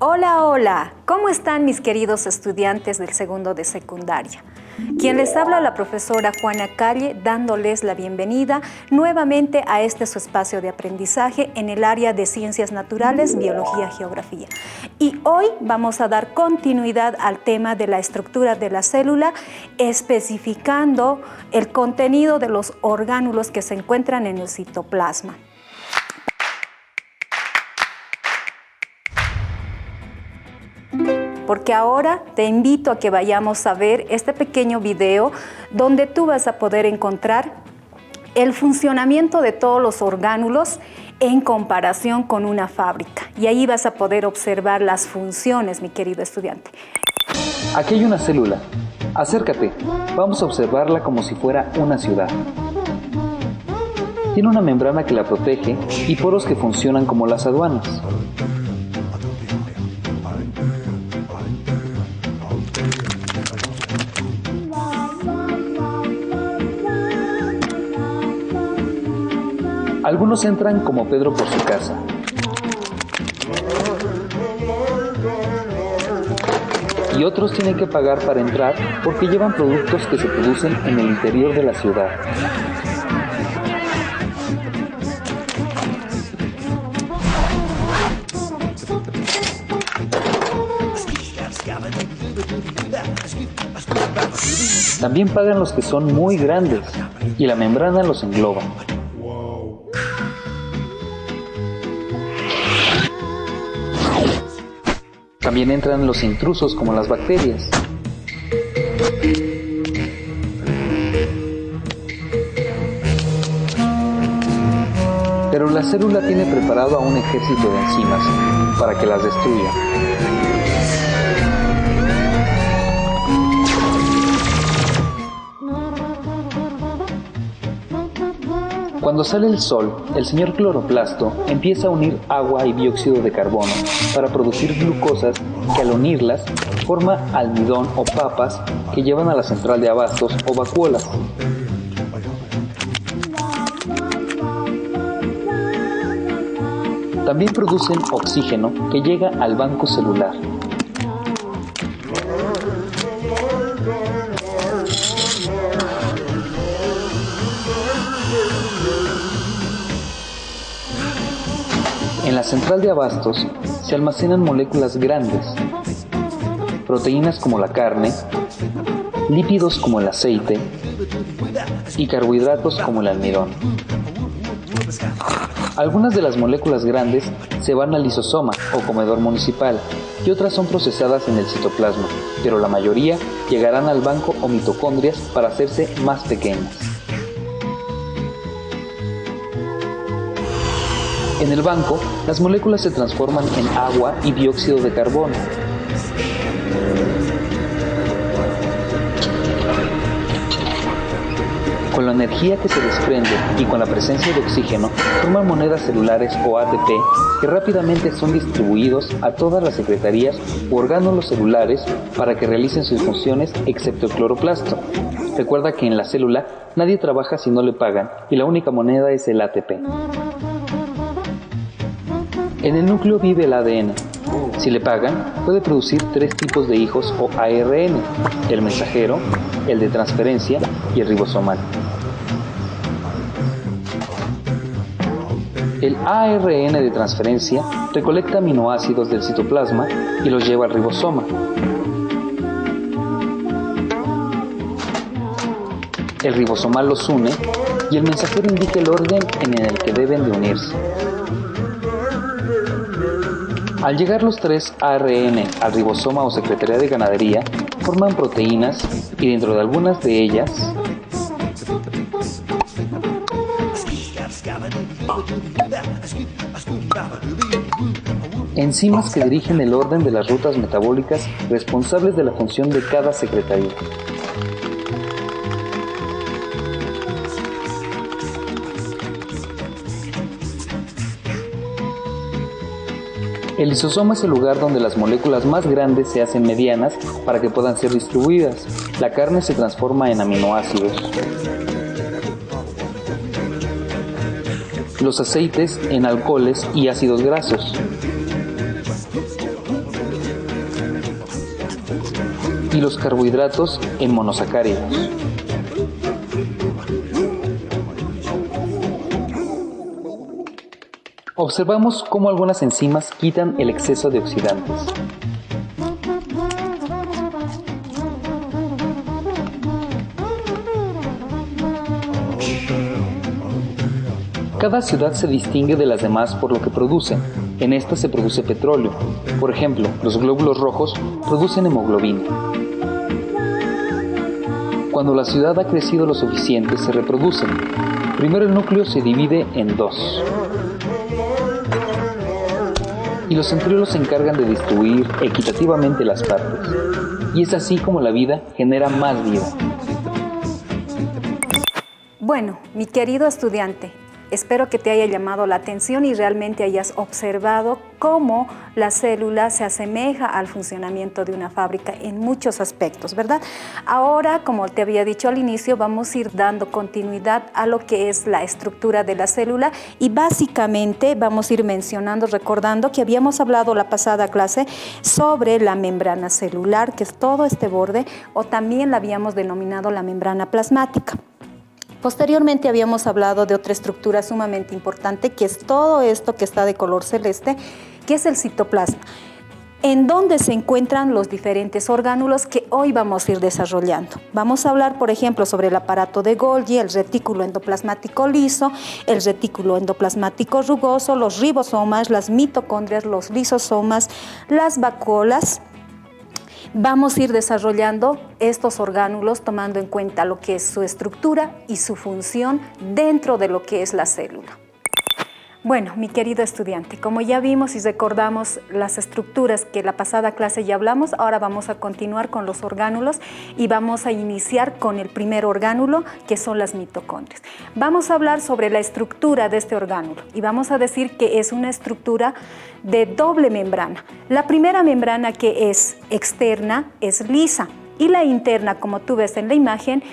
Hola, hola, ¿cómo están mis queridos estudiantes del segundo de secundaria? Quien les habla la profesora Juana Calle, dándoles la bienvenida nuevamente a este su espacio de aprendizaje en el área de Ciencias Naturales, Biología, Geografía. Y hoy vamos a dar continuidad al tema de la estructura de la célula, especificando el contenido de los orgánulos que se encuentran en el citoplasma. Porque ahora te invito a que vayamos a ver este pequeño video donde tú vas a poder encontrar el funcionamiento de todos los orgánulos en comparación con una fábrica. Y ahí vas a poder observar las funciones, mi querido estudiante. Aquí hay una célula. Acércate, vamos a observarla como si fuera una ciudad. Tiene una membrana que la protege y poros que funcionan como las aduanas. Algunos entran como Pedro por su casa. Y otros tienen que pagar para entrar porque llevan productos que se producen en el interior de la ciudad. También pagan los que son muy grandes y la membrana los engloba. También entran los intrusos como las bacterias. Pero la célula tiene preparado a un ejército de enzimas para que las destruya. Cuando sale el sol, el señor cloroplasto empieza a unir agua y dióxido de carbono para producir glucosas que al unirlas forma almidón o papas que llevan a la central de abastos o vacuolas. También producen oxígeno que llega al banco celular. En la central de abastos se almacenan moléculas grandes, proteínas como la carne, lípidos como el aceite y carbohidratos como el almidón. Algunas de las moléculas grandes se van al lisosoma o comedor municipal y otras son procesadas en el citoplasma, pero la mayoría llegarán al banco o mitocondrias para hacerse más pequeñas. En el banco, las moléculas se transforman en agua y dióxido de carbono. Con la energía que se desprende y con la presencia de oxígeno, forman monedas celulares o ATP que rápidamente son distribuidos a todas las secretarías u orgánulos celulares para que realicen sus funciones excepto el cloroplasto. Recuerda que en la célula nadie trabaja si no le pagan y la única moneda es el ATP. En el núcleo vive el ADN. Si le pagan, puede producir 3 tipos de hijos o ARN, el mensajero, el de transferencia y el ribosomal. El ARN de transferencia recolecta aminoácidos del citoplasma y los lleva al ribosoma. El ribosomal los une y el mensajero indica el orden en el que deben de unirse. Al llegar los 3 ARN al ribosoma o secretaría de ganadería, forman proteínas y dentro de algunas de ellas enzimas que dirigen el orden de las rutas metabólicas responsables de la función de cada secretaría. El lisosoma es el lugar donde las moléculas más grandes se hacen medianas para que puedan ser distribuidas. La carne se transforma en aminoácidos. Los aceites en alcoholes y ácidos grasos. y los carbohidratos en monosacáridos. Observamos cómo algunas enzimas quitan el exceso de oxidantes. Cada ciudad se distingue de las demás por lo que producen. En esta se produce petróleo. Por ejemplo, los glóbulos rojos producen hemoglobina. Cuando la ciudad ha crecido lo suficiente, se reproducen. Primero el núcleo se divide en dos. Y los centriolos se encargan de distribuir equitativamente las partes. Y es así como la vida genera más vida. Bueno, mi querido estudiante, espero que te haya llamado la atención y realmente hayas observado cómo la célula se asemeja al funcionamiento de una fábrica en muchos aspectos, ¿verdad? Ahora, como te había dicho al inicio, vamos a ir dando continuidad a lo que es la estructura de la célula y básicamente vamos a ir mencionando, recordando que habíamos hablado la pasada clase sobre la membrana celular, que es todo este borde, o también la habíamos denominado la membrana plasmática. Posteriormente habíamos hablado de otra estructura sumamente importante, que es todo esto que está de color celeste, que es el citoplasma, en donde se encuentran los diferentes orgánulos que hoy vamos a ir desarrollando. Vamos a hablar, por ejemplo, sobre el aparato de Golgi, el retículo endoplasmático liso, el retículo endoplasmático rugoso, los ribosomas, las mitocondrias, los lisosomas, las vacuolas. Vamos a ir desarrollando estos orgánulos tomando en cuenta lo que es su estructura y su función dentro de lo que es la célula. Bueno, mi querido estudiante, como ya vimos y recordamos las estructuras que la pasada clase ya hablamos, ahora vamos a continuar con los orgánulos y vamos a iniciar con el primer orgánulo, que son las mitocondrias. Vamos a hablar sobre la estructura de este orgánulo y vamos a decir que es una estructura de doble membrana. La primera membrana, que es externa, es lisa, y la interna, como tú ves en la imagen,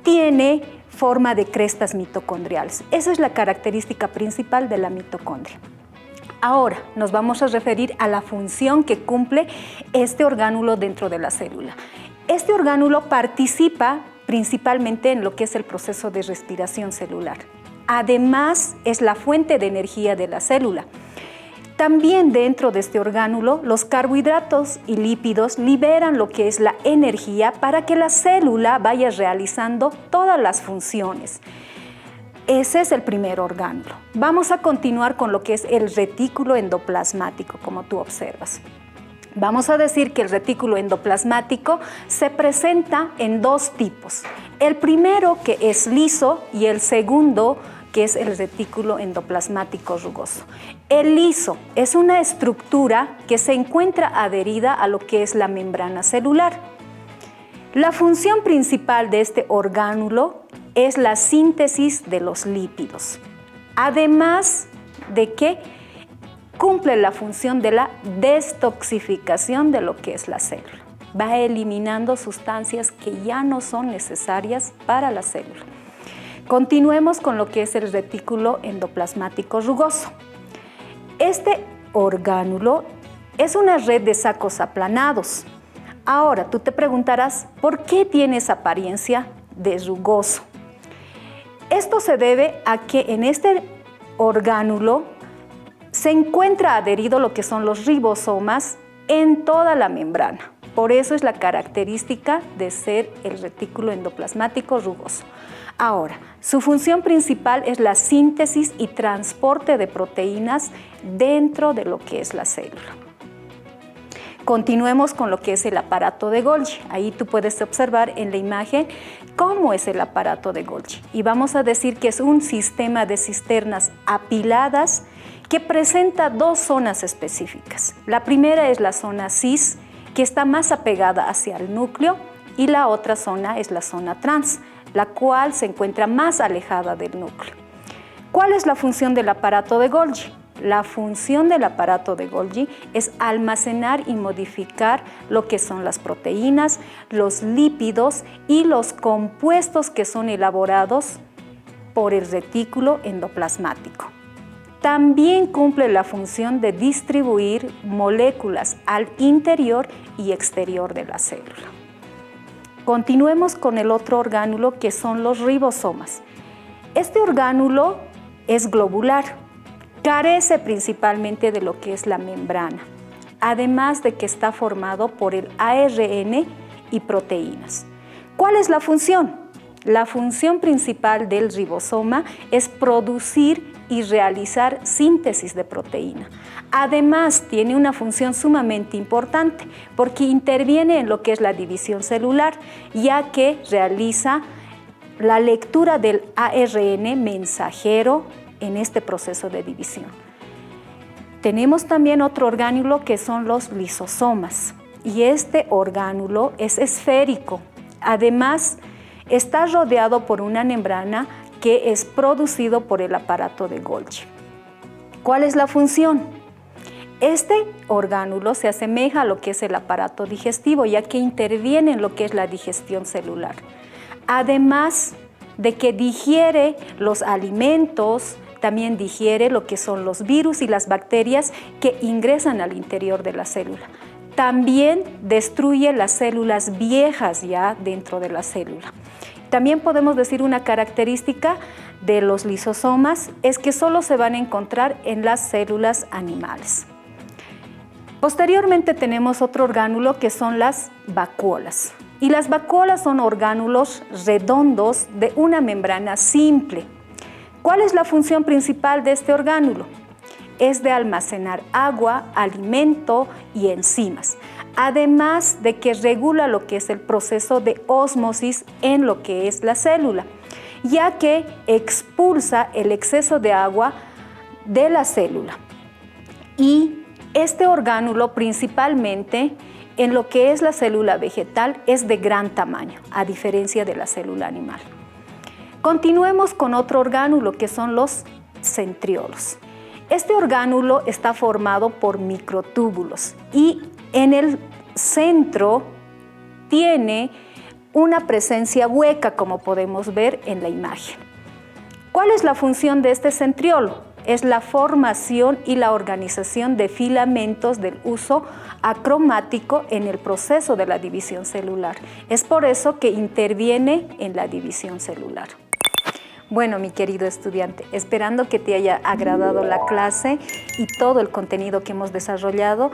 tiene forma de crestas mitocondriales. Esa es la característica principal de la mitocondria. Ahora nos vamos a referir a la función que cumple este orgánulo dentro de la célula. Este orgánulo participa principalmente en lo que es el proceso de respiración celular. Además, es la fuente de energía de la célula. También dentro de este orgánulo, los carbohidratos y lípidos liberan lo que es la energía para que la célula vaya realizando todas las funciones. Ese es el primer orgánulo. Vamos a continuar con lo que es el retículo endoplasmático, como tú observas. Vamos a decir que el retículo endoplasmático se presenta en dos tipos. El primero, que es liso, y el segundo, que es el retículo endoplasmático rugoso. El liso es una estructura que se encuentra adherida a lo que es la membrana celular. La función principal de este orgánulo es la síntesis de los lípidos, además de que cumple la función de la destoxificación de lo que es la célula. Va eliminando sustancias que ya no son necesarias para la célula. Continuemos con lo que es el retículo endoplasmático rugoso. Este orgánulo es una red de sacos aplanados. Ahora, tú te preguntarás, ¿por qué tiene esa apariencia de rugoso? Esto se debe a que en este orgánulo se encuentra adherido lo que son los ribosomas en toda la membrana. Por eso es la característica de ser el retículo endoplasmático rugoso. Ahora, su función principal es la síntesis y transporte de proteínas dentro de lo que es la célula. Continuemos con lo que es el aparato de Golgi. Ahí tú puedes observar en la imagen cómo es el aparato de Golgi. Y vamos a decir que es un sistema de cisternas apiladas que presenta dos zonas específicas. La primera es la zona cis, que está más apegada hacia el núcleo, y la otra zona es la zona trans, la cual se encuentra más alejada del núcleo. ¿Cuál es la función del aparato de Golgi? La función del aparato de Golgi es almacenar y modificar lo que son las proteínas, los lípidos y los compuestos que son elaborados por el retículo endoplasmático. También cumple la función de distribuir moléculas al interior y exterior de la célula. Continuemos con el otro orgánulo que son los ribosomas. Este orgánulo es globular, carece principalmente de lo que es la membrana, además de que está formado por el ARN y proteínas. ¿Cuál es la función? La función principal del ribosoma es producir y realizar síntesis de proteína. Además, tiene una función sumamente importante porque interviene en lo que es la división celular, ya que realiza la lectura del ARN mensajero en este proceso de división. Tenemos también otro orgánulo que son los lisosomas, y este orgánulo es esférico. Además, está rodeado por una membrana que es producido por el aparato de Golgi. ¿Cuál es la función? Este orgánulo se asemeja a lo que es el aparato digestivo, ya que interviene en lo que es la digestión celular. Además de que digiere los alimentos, también digiere lo que son los virus y las bacterias que ingresan al interior de la célula. También destruye las células viejas ya dentro de la célula. También podemos decir una característica de los lisosomas es que solo se van a encontrar en las células animales. Posteriormente tenemos otro orgánulo que son las vacuolas. Y las vacuolas son orgánulos redondos de una membrana simple. ¿Cuál es la función principal de este orgánulo? Es de almacenar agua, alimento y enzimas, además de que regula lo que es el proceso de ósmosis en lo que es la célula, ya que expulsa el exceso de agua de la célula. Y este orgánulo principalmente en lo que es la célula vegetal es de gran tamaño, a diferencia de la célula animal. Continuemos con otro orgánulo que son los centriolos. Este orgánulo está formado por microtúbulos y en el centro tiene una presencia hueca, como podemos ver en la imagen. ¿Cuál es la función de este centriolo? Es la formación y la organización de filamentos del uso acromático en el proceso de la división celular. Es por eso que interviene en la división celular. Bueno, mi querido estudiante, esperando que te haya agradado la clase y todo el contenido que hemos desarrollado,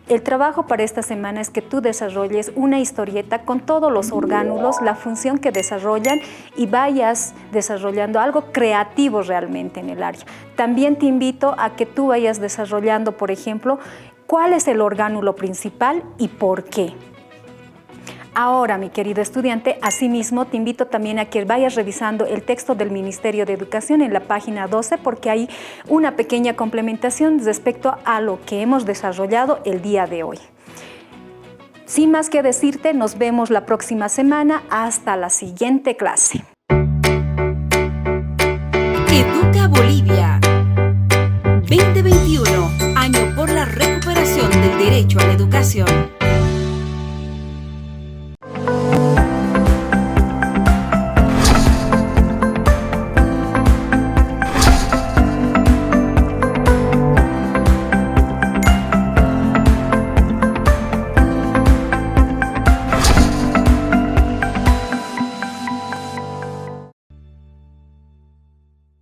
el trabajo para esta semana es que tú desarrolles una historieta con todos los orgánulos, la función que desarrollan y vayas desarrollando algo creativo realmente en el área. También te invito a que tú vayas desarrollando, por ejemplo, cuál es el orgánulo principal y por qué. Ahora, mi querido estudiante, asimismo te invito también a que vayas revisando el texto del Ministerio de Educación en la página 12 porque hay una pequeña complementación respecto a lo que hemos desarrollado el día de hoy. Sin más que decirte, nos vemos la próxima semana. Hasta la siguiente clase. Educa Bolivia 2021, año por la recuperación del derecho a la educación.